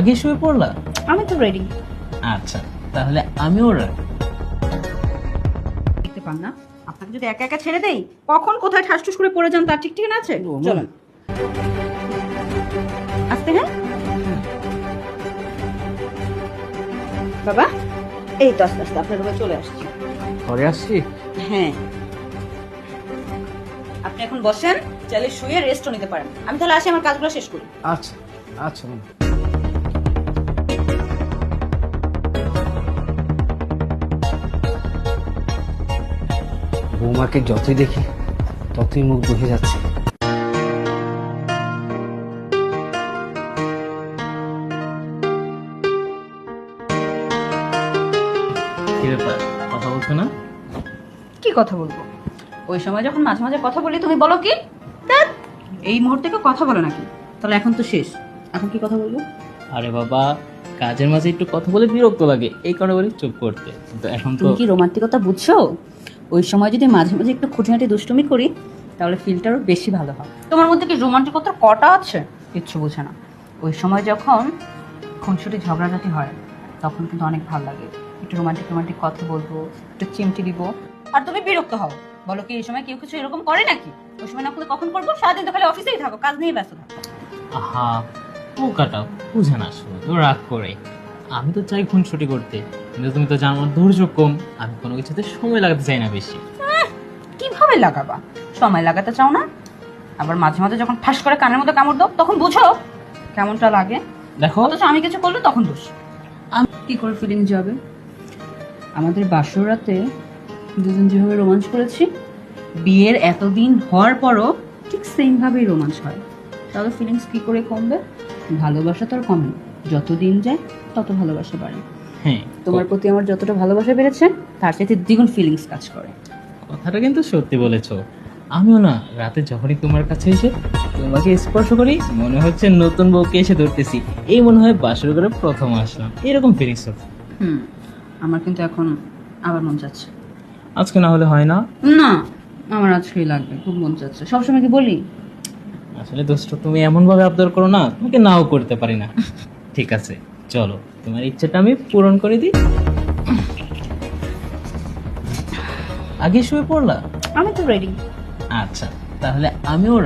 আগে শুয়ে পড়লা? আমি তো রেডি। আচ্ছা, তাহলে আমিও দেখতে পান না আপনাকে যদি একা একা ছেড়ে দেই কখন কোথায় ঠাসঠুস করে পড়ে যান তার ঠিক ঠিক আছে। চলুন আস্তে। হ্যাঁ বাবা, এই তো আস্তে আস্তে আপনার রুমে চলে আসছি। ঘরে আসছি। হ্যাঁ, আপনি এখন বসেন, চাইলে শুয়ে রেস্টও নিতে পারেন। আমি তাহলে আসি, আমার কাজগুলো শেষ করি। আচ্ছা আচ্ছা। বৌমাকে যতই দেখি ততই মুখ বসে যাচ্ছে। কি ব্যাপার, কথা বলছো না? কি কথা বলবো? ওই সময় যখন মাঝে মাঝে কথা বলি তুমি বলো কি ধ্যাৎ, এই মুহূর্তে কেউ কথা বলে নাকি? তাহলে এখন তো শেষ, এখন কি কথা বলবো? আরে বাবা, কাজের মাঝে একটু কথা বলে বিরক্ত লাগে, এই কারণে বলি চুপ করতে। কিন্তু এখন তো তুমি কি রোমান্টিকতা বুঝছো? ওই সময় যদি মাঝে মাঝে একটু খুঁটিনাটি দুষ্টুমি করি তাহলে ফিলটারও বেশি ভালো হয়। তোমার মধ্যে কি রোমান্টিকতার কটা আছে? কিচ্ছু বুঝে না। ওই সময় যখন খুনসুটি ঝগড়াঝাটি হয় তখন কিন্তু অনেক ভালো লাগে। একটু রোমান্টিক রোমান্টিক কথা বলবো, একটু চিমটি দিব, আর তুমি বিরক্ত হও। বলো কি এই সময় কেউ কিছু এরকম করে নাকি? ওই সময় না করলে কখন করবো? সারাদিন তো খালি অফিসেই থাকো, কাজ নিয়ে ব্যস্ত থাকো। আহা, ও কাটাও বুঝে না, আসলে তো রাগ করে। আমি তো চাই খুনসুটি করতে, কিন্তু তুমি তো জানো আমার ধৈর্য কম, আমি কোনো কিছুতে সময় লাগাতে চাই না বেশি। কিভাবে লাগাবা? সময় লাগাতে চাও না, আবার মাঝে মাঝে যখন ঠাস করে কানের মধ্যে কামড় দাও তখন বুঝো কেমনটা লাগে। দেখো, অথচ আমি কিছু করলে তখন দোষ। আমি কি করে ফিলিংস যাবে? আমাদের বাসর রাতে দুজন যেভাবে রোমান্স করেছি, বিয়ের এতদিন হওয়ার পরও ঠিক সেম ভাবেই রোমান্স হয়। তাহলে ফিলিংস কি করে কমবে? ভালোবাসা তো আর কমে না, যত দিন যায় তত ভালোবাসা বাড়ে। হ্যাঁ তোমার প্রতি আমার যতটা ভালোবাসা বেড়েছে তার চাইতে দ্বিগুণ ফিলিংস কাজ করে। কথাটা কিন্তু সত্যি বলেছো। আমিও না রাতে যখনই তোমার কাছে এসে তোমাকে স্পর্শ করি মনে হচ্ছে নতুন বউকে এসে ধরতেছি, এই মনে হয় বাসর ঘরে প্রথম আসলাম, এরকম ফিলিংস হচ্ছে। আমার কিন্তু এখন আবার মন চাচ্ছে। আজকে না হলে হয় না? না, আমার আজকেই লাগবে, খুব মন চাচ্ছে। সবসময় কি বলি? আসলে দোস্ত, তুমি এমন ভাবে আবদার করো না, তোমাকে নাও করতে পারি না। ঠিক আছে, চলো তোমার ইচ্ছাটা আমি পূরণ করে দিই। আগে শুয়ে পড়লা? আমি তো রেডি। আচ্ছা, তাহলে আমিও